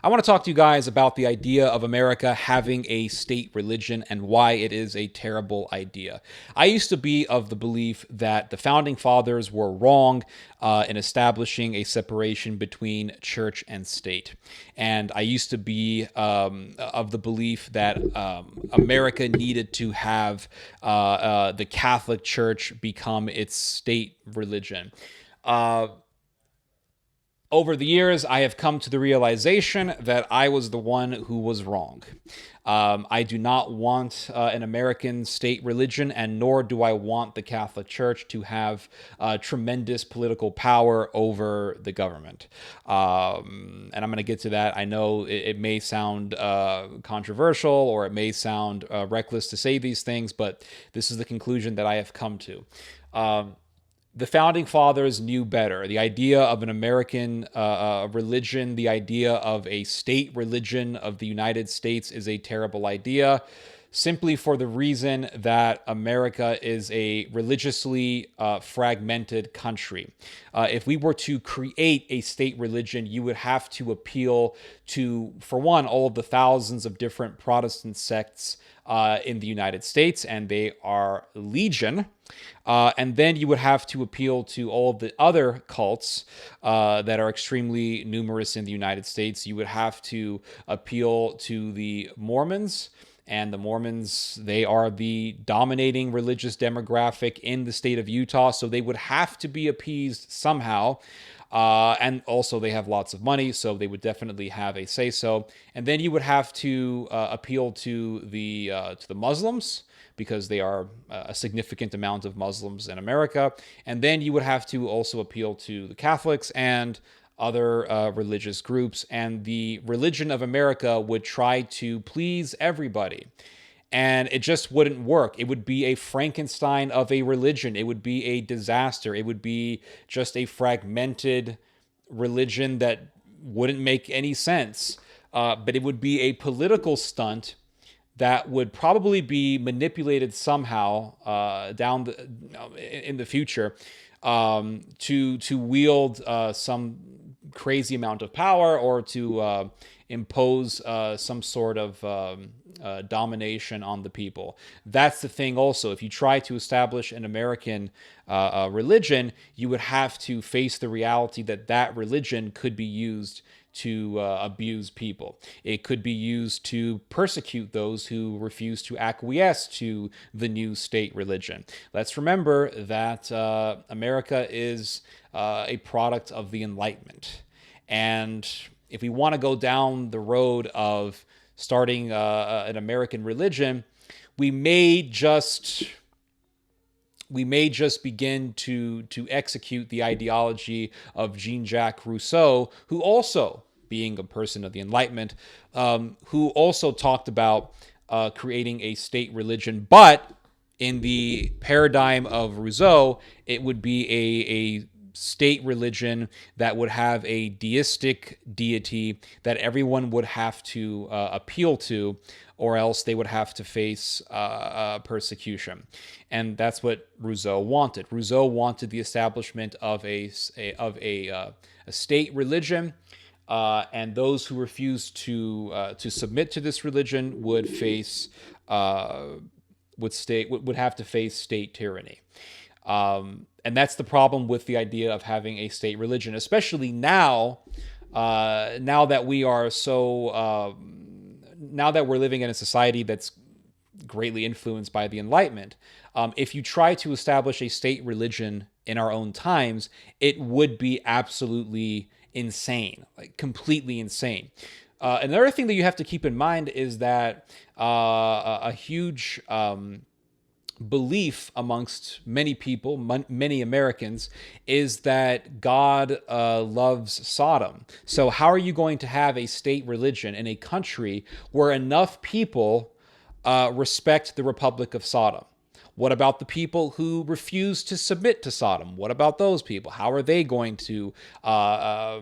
I want to talk to you guys about the idea of America having a state religion and why it is a terrible idea. I used to be of the belief that the founding fathers were wrong in establishing a separation between church and state. And I used to be of the belief that America needed to have the Catholic Church become its state religion. Over the years, I have come to the realization that I was the one who was wrong. I do not want an American state religion, and nor do I want the Catholic Church to have tremendous political power over the government. And I'm going to get to that. I know it may sound controversial, or it may sound reckless to say these things, but this is the conclusion that I have come to. The founding fathers knew better. The idea of an American religion, the idea of a state religion of the United States is a terrible idea, simply for the reason that America is a religiously fragmented country. If we were to create a state religion, you would have to appeal to, for one, all of the thousands of different Protestant sects in the United States, and they are legion. And then you would have to appeal to all of the other cults that are extremely numerous in the United States. You would have to appeal to the Mormons. And the Mormons, they are the dominating religious demographic in the state of Utah, so they would have to be appeased somehow. And also they have lots of money, so they would definitely have a say-so. And then you would have to appeal to the Muslims, because they are a significant amount of Muslims in America. And then you would have to also appeal to the Catholics and other religious groups. And the religion of America would try to please everybody. And it just wouldn't work. It would be a Frankenstein of a religion. It would be a disaster. It would be just a fragmented religion that wouldn't make any sense. But it would be a political stunt that would probably be manipulated somehow in the future to wield some crazy amount of power, or to impose some sort of domination on the people. That's the thing also. If you try to establish an American religion, you would have to face the reality that that religion could be used to abuse people. It could be used to persecute those who refuse to acquiesce to the new state religion. Let's remember that America is a product of the Enlightenment. And if we want to go down the road of starting an American religion, we may just begin to execute the ideology of Jean-Jacques Rousseau, who also, being a person of the Enlightenment, who also talked about creating a state religion. But in the paradigm of Rousseau, it would be a state religion that would have a deistic deity that everyone would have to appeal to, or else they would have to face persecution. And that's what Rousseau wanted. Rousseau wanted the establishment of a state religion, and those who refused to submit to this religion would face would have to face state tyranny. And that's the problem with the idea of having a state religion, especially now that we are so now that we're living in a society that's greatly influenced by the Enlightenment. If you try to establish a state religion in our own times, it would be absolutely insane, like completely insane. Another thing that you have to keep in mind is that a huge belief amongst many people, many Americans, is that God loves Sodom. So how are you going to have a state religion in a country where enough people respect the Republic of Sodom? What about the people who refuse to submit to Sodom? What about those people? How are they going to how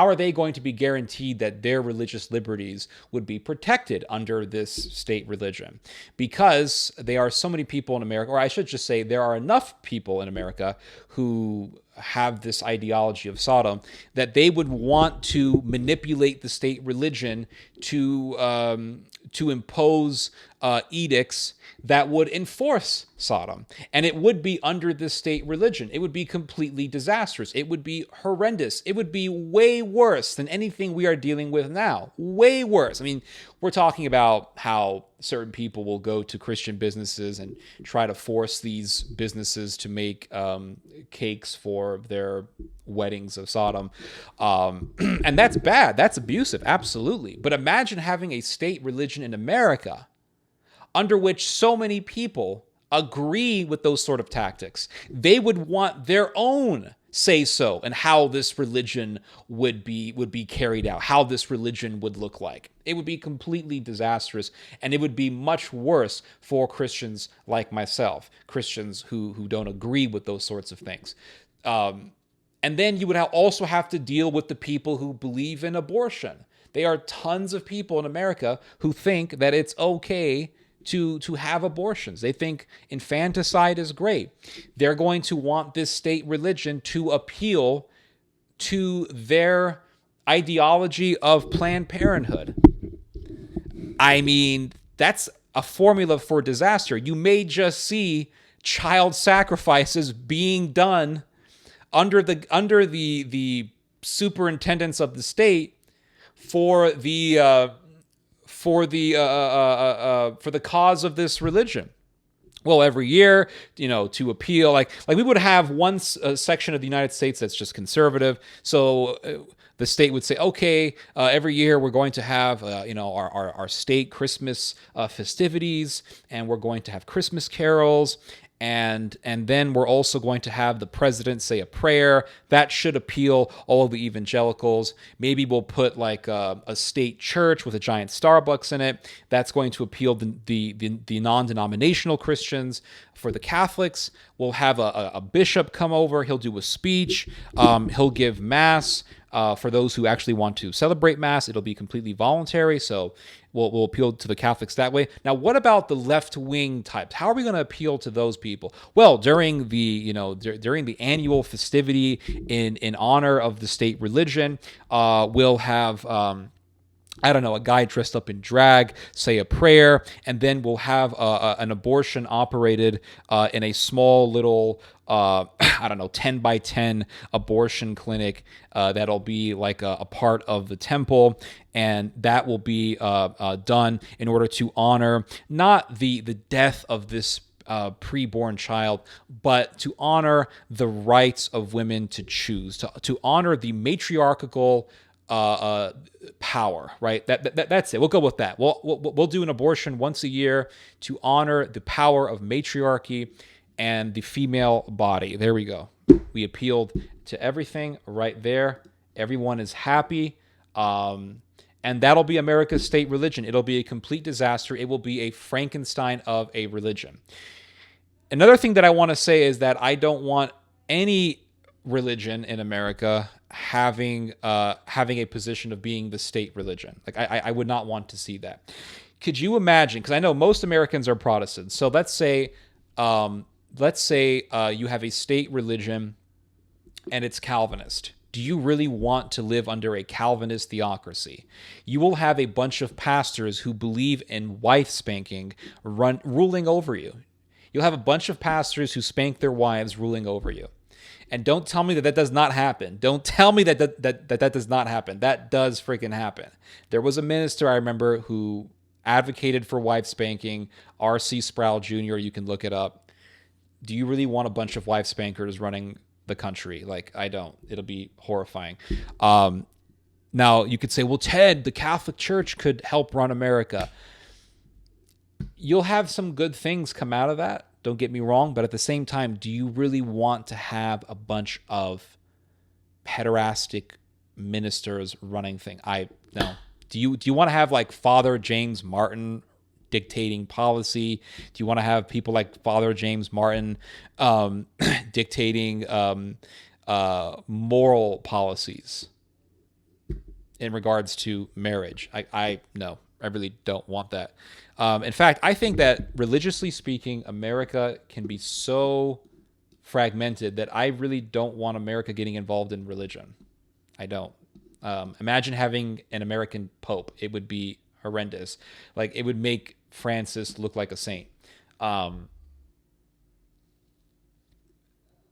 are they going to be guaranteed that their religious liberties would be protected under this state religion? Because there are so many people in America, or I should just say there are enough people in America who have this ideology of Sodom that they would want to manipulate the state religion to impose edicts that would enforce Sodom. And it would be under this state religion. It would be completely disastrous. It would be horrendous. It would be way worse than anything we are dealing with now. Way worse. I mean, we're talking about how certain people will go to Christian businesses and try to force these businesses to make cakes for their weddings of Sodom. And that's bad. That's abusive. Absolutely. But imagine having a state religion in America under which so many people agree with those sort of tactics. They would want their own say so and how this religion would be carried out, how this religion would look like. It would be completely disastrous, and it would be much worse for Christians like myself, Christians who don't agree with those sorts of things. And then you would also have to deal with the people who believe in abortion. There are tons of people in America who think that it's okay to have abortions. They think infanticide is great. They're going to want this state religion to appeal to their ideology of Planned Parenthood. I mean, that's a formula for disaster. You may just see child sacrifices being done under the superintendence of the state for the cause of this religion. Well, every year, to appeal, like we would have one section of the United States that's just conservative. So the state would say, okay, every year we're going to have, our state Christmas festivities, and we're going to have Christmas carols. And then we're also going to have the president say a prayer. That should appeal all of the evangelicals. Maybe we'll put like a state church with a giant Starbucks in it. That's going to appeal the non-denominational Christians. For the Catholics, we'll have a bishop come over. He'll do a speech. He'll give mass. For those who actually want to celebrate Mass, it'll be completely voluntary, so we'll appeal to the Catholics that way. Now, what about the left-wing types? How are we going to appeal to those people? Well, during the annual festivity in honor of the state religion, we'll have a guy dressed up in drag say a prayer, and then we'll have an abortion operated in a small little 10 by 10 abortion clinic that'll be like a part of the temple, and that will be done in order to honor not the death of this preborn child, but to honor the rights of women to choose, to honor the matriarchal power, right? That's it. We'll go with that. We'll do an abortion once a year to honor the power of matriarchy and the female body. There we go. We appealed to everything right there. Everyone is happy. And that'll be America's state religion. It'll be a complete disaster. It will be a Frankenstein of a religion. Another thing that I want to say is that I don't want any religion in America having a position of being the state religion. Like I would not want to see that. Could you imagine? Because I know most Americans are Protestants. So let's say you have a state religion and it's Calvinist. Do you really want to live under a Calvinist theocracy? You will have a bunch of pastors who believe in wife spanking ruling over you. You'll have a bunch of pastors who spank their wives ruling over you. And don't tell me that does not happen. Don't tell me that does not happen. That does freaking happen. There was a minister I remember who advocated for wife spanking, R.C. Sproul Jr., you can look it up. Do you really want a bunch of wife spankers running the country? Like, I don't. It'll be horrifying. Now, you could say, well, Ted, the Catholic Church could help run America. You'll have some good things come out of that. Don't get me wrong, but at the same time, do you really want to have a bunch of pederastic ministers running things? No. Do you want to have like Father James Martin dictating policy? Do you want to have people like Father James Martin dictating moral policies in regards to marriage? I no, I really don't want that. In fact, I think that religiously speaking, America can be so fragmented that I really don't want America getting involved in religion. I don't. Imagine having an American pope. It would be horrendous. Like, it would make Francis look like a saint.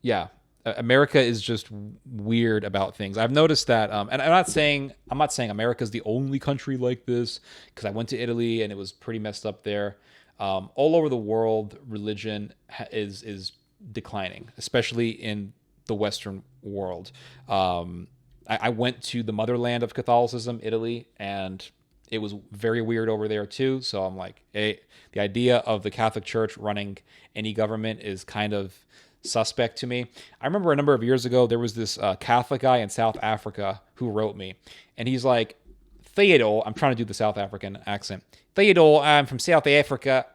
Yeah, America is just weird about things. I've noticed that, and I'm not saying America's the only country like this, because I went to Italy and it was pretty messed up there. All over the world, religion is declining, especially in the Western world. I went to the motherland of Catholicism, Italy, and it was very weird over there too. So I'm like, hey, the idea of the Catholic Church running any government is kind of suspect to me. I remember a number of years ago, there was this Catholic guy in South Africa who wrote me, and he's like, Theodore, I'm trying to do the South African accent. Theodore, I'm from South Africa.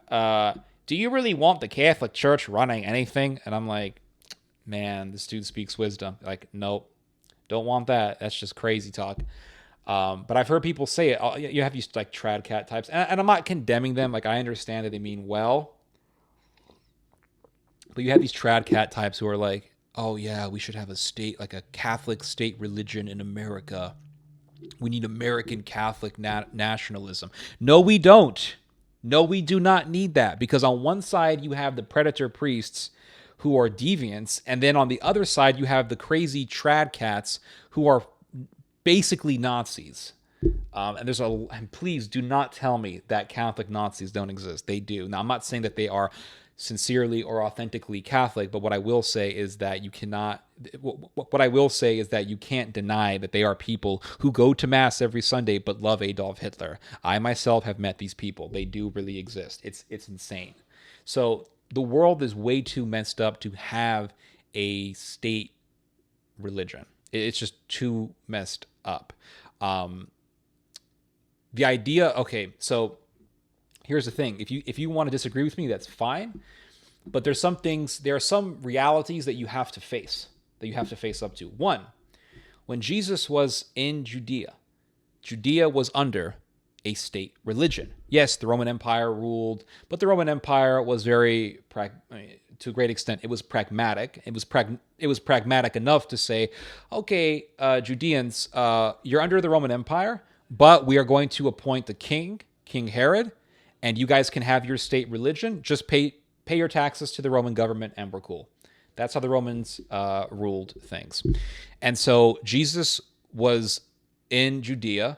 Do you really want the Catholic Church running anything? And I'm like, man, this dude speaks wisdom. Like, nope, don't want that. That's just crazy talk. But I've heard people say it. You have these like trad cat types, and I'm not condemning them. Like, I understand that they mean well. But you have these trad cat types who are like, oh yeah, we should have a state, like a Catholic state religion in America. We need American Catholic nationalism. No, we don't. No, we do not need that. Because on one side, you have the predator priests who are deviants. And then on the other side, you have the crazy trad cats who are basically Nazis. And please do not tell me that Catholic Nazis don't exist. They do. Now, I'm not saying that they are sincerely or authentically Catholic, but what I will say is that you can't deny that they are people who go to mass every Sunday but love Adolf Hitler. I myself have met these people. They do really exist. It's insane. So the world is way too messed up to have a state religion. It's just too messed up. The idea, okay, so here's the thing. If you want to disagree with me, that's fine. But there are some realities that you have to face up to. One, when Jesus was in Judea, Judea was under a state religion. Yes, the Roman Empire ruled, but the Roman Empire was to a great extent, it was pragmatic. It was pragmatic enough to say, okay, Judeans, you're under the Roman Empire, but we are going to appoint the king, King Herod, and you guys can have your state religion. Just pay your taxes to the Roman government, and we're cool. That's how the Romans ruled things. And so Jesus was in Judea,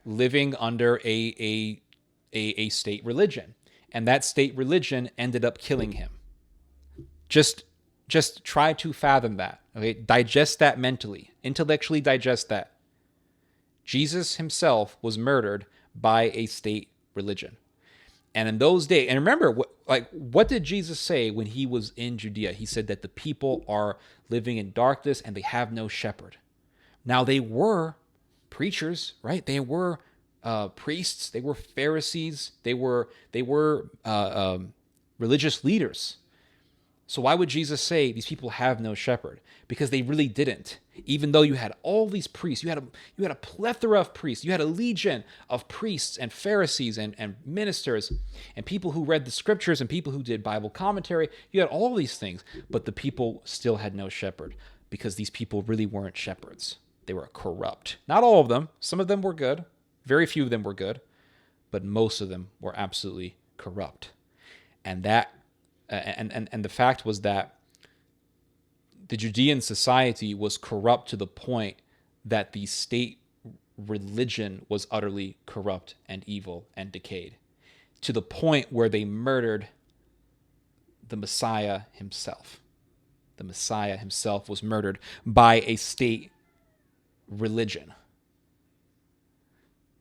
living under a state religion, and that state religion ended up killing him. Just try to fathom that. Okay, digest that mentally, intellectually digest that. Jesus himself was murdered by a state religion. And in those days, and remember, what did Jesus say when he was in Judea? He said that the people are living in darkness and they have no shepherd. Now, they were preachers, right? They were priests. They were Pharisees. They were religious leaders. So why would Jesus say these people have no shepherd? Because they really didn't. Even though you had all these priests, you had a plethora of priests, you had a legion of priests and Pharisees and ministers and people who read the scriptures and people who did Bible commentary. You had all these things, but the people still had no shepherd because these people really weren't shepherds. They were corrupt. Not all of them. Some of them were good. Very few of them were good, but most of them were absolutely corrupt. And the fact was that the Judean society was corrupt to the point that the state religion was utterly corrupt and evil and decayed, to the point where they murdered the Messiah himself. The Messiah himself was murdered by a state religion.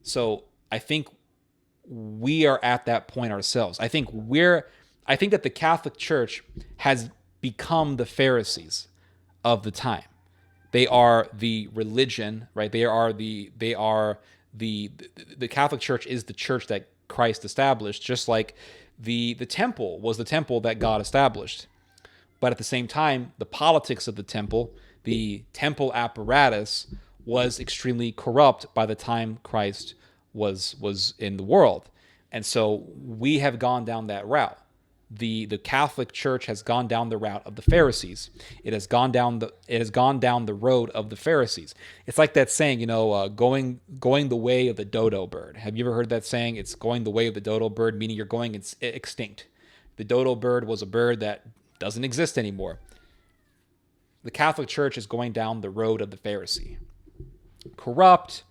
So I think we are at that point ourselves. I think that the Catholic Church has become the Pharisees of the time. They are the religion, right? The Catholic Church is the church that Christ established, just like the temple was the temple that God established. But at the same time, the politics of the temple apparatus, was extremely corrupt by the time Christ was in the world. And so we have gone down that route. The Catholic Church has gone down the route of the Pharisees. It has gone down the road of the Pharisees. It's like that saying, going the way of the dodo bird. Have you ever heard that saying? It's going the way of the dodo bird, meaning you're going extinct. The dodo bird was a bird that doesn't exist anymore. The Catholic Church is going down the road of the Pharisee. Corrupt,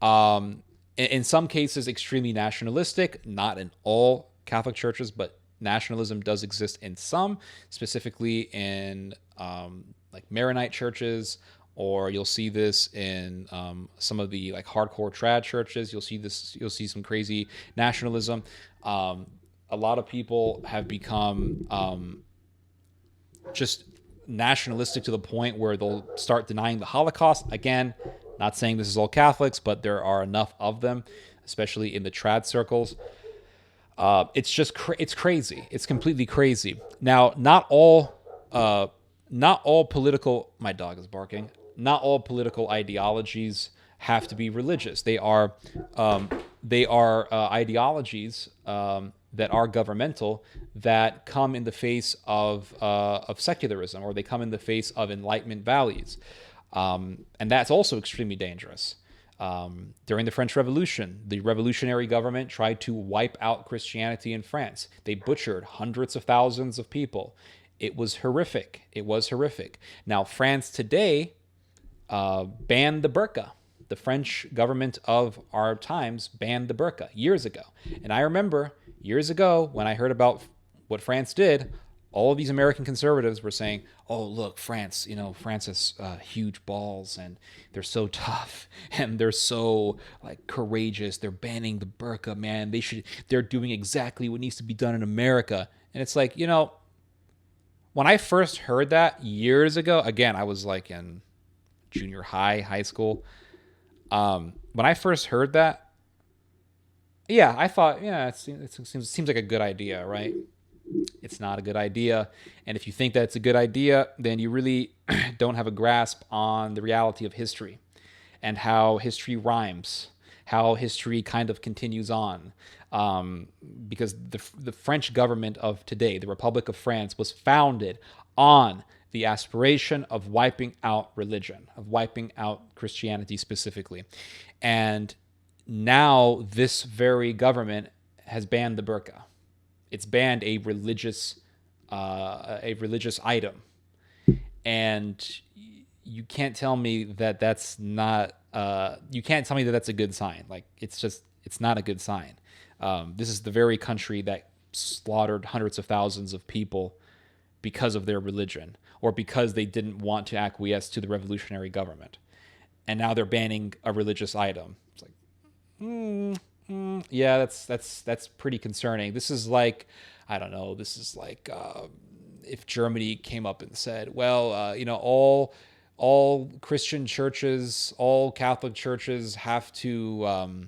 in some cases extremely nationalistic, not in all Catholic churches, but nationalism does exist in some, specifically in like Maronite churches, or you'll see this in some of the like hardcore trad churches. You'll see some crazy nationalism. A lot of people have become just nationalistic to the point where they'll start denying the Holocaust. Again, not saying this is all Catholics, but there are enough of them, especially in the trad circles. It's just it's crazy. It's completely crazy. Now, not all political. My dog is barking. Not all political ideologies have to be religious. They are ideologies that are governmental, that come in the face of secularism, or they come in the face of Enlightenment values. And that's also extremely dangerous. During the French Revolution, the revolutionary government tried to wipe out Christianity in France. They butchered hundreds of thousands of people. It was horrific. Now, France today banned the burqa. The French government of our times banned the burqa years ago. And I remember years ago when I heard about what France did, all of these American conservatives were saying, "Oh, look, France, France has huge balls, and they're so tough, and they're so like courageous. They're banning the burqa, man. They're doing exactly what needs to be done in America." And it's like, when I first heard that years ago, again, I was like in junior high school. When I first heard that, yeah, I thought, yeah, it seems like a good idea, right? It's not a good idea. And if you think that it's a good idea, then you really don't have a grasp on the reality of history and how history rhymes, how history kind of continues on. Because the French government of today, the Republic of France, was founded on the aspiration of wiping out religion, of wiping out Christianity specifically. And now this very government has banned the burqa. It's banned a religious item, and you can't tell me that that's not. You can't tell me that that's a good sign. Like it's not a good sign. This is the very country that slaughtered hundreds of thousands of people because of their religion, or because they didn't want to acquiesce to the revolutionary government, and now they're banning a religious item. It's like, yeah, that's pretty concerning. This is like, I don't know. This is like if Germany came up and said, well, all Christian churches, all Catholic churches have to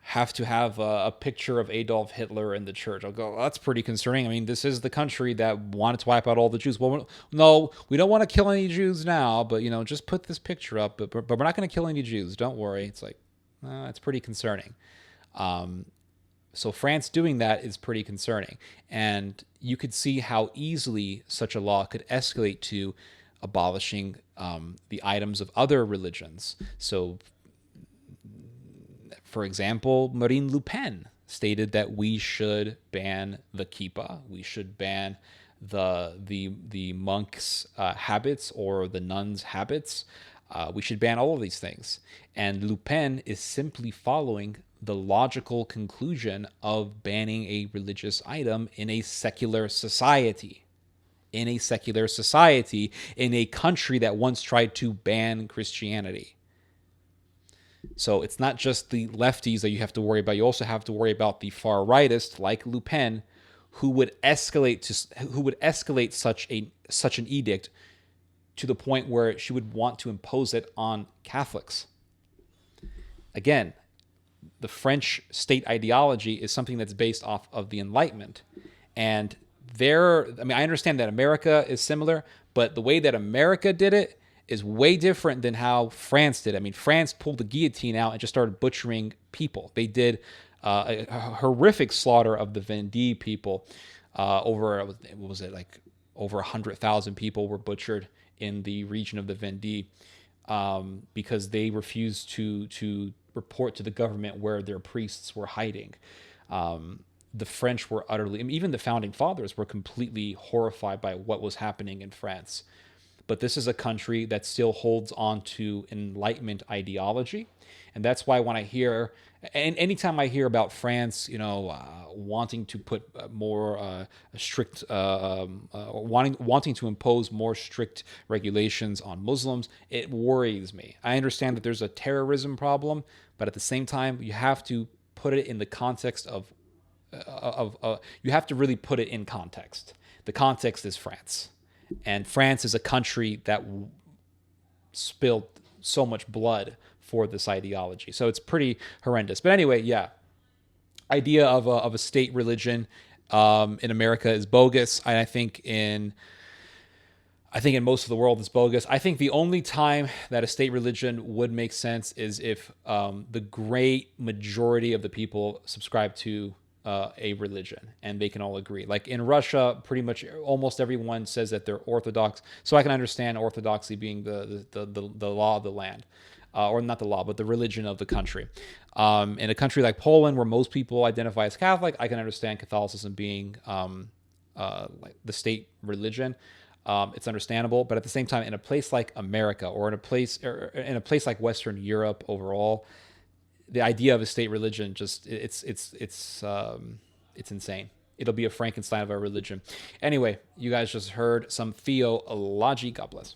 have a picture of Adolf Hitler in the church. I'll go, well, that's pretty concerning. I mean, this is the country that wanted to wipe out all the Jews. Well, no, we don't want to kill any Jews now, but just put this picture up. But we're not going to kill any Jews. Don't worry. It's like, it's pretty concerning. So France doing that is pretty concerning. And you could see how easily such a law could escalate to abolishing the items of other religions. So, for example, Marine Le Pen stated that we should ban the kippah. We should ban the monks' habits, or the nuns' habits. We should ban all of these things. And Le Pen is simply following the logical conclusion of banning a religious item in a secular society. In a secular society, in a country that once tried to ban Christianity. So it's not just the lefties that you have to worry about. You also have to worry about the far rightists, like Le Pen, who would escalate such an edict to the point where she would want to impose it on Catholics. Again, the French state ideology is something that's based off of the Enlightenment. And I mean, I understand that America is similar, but the way that America did it is way different than how France did. I mean, France pulled the guillotine out and just started butchering people. They did a horrific slaughter of the Vendée people. What was it, like over 100,000 people were butchered in the region of the Vendée because they refused to report to the government where their priests were hiding. The French were utterly, I mean, even the founding fathers were completely horrified by what was happening in France. But this is a country that still holds on to Enlightenment ideology. And that's why when I hear, and anytime I hear about France, wanting to put more strict, wanting to impose more strict regulations on Muslims, it worries me. I understand that there's a terrorism problem, but at the same time, you have to put it in the context of you have to really put it in context. The context is France. And France is a country that spilled so much blood for this ideology. So it's pretty horrendous. But anyway, yeah, idea of a state religion in America is bogus. And I think in most of the world it's bogus. I think the only time that a state religion would make sense is if the great majority of the people subscribe to a religion and they can all agree. Like in Russia, pretty much almost everyone says that they're Orthodox. So I can understand Orthodoxy being the law of the land, or not the law, but the religion of the country. In a country like Poland, where most people identify as Catholic, I can understand Catholicism being like the state religion. It's understandable, but at the same time, in a place like America, or in a place like Western Europe overall, the idea of a state religion it's insane. It'll be a Frankenstein of a religion. Anyway, you guys just heard some theology. God bless.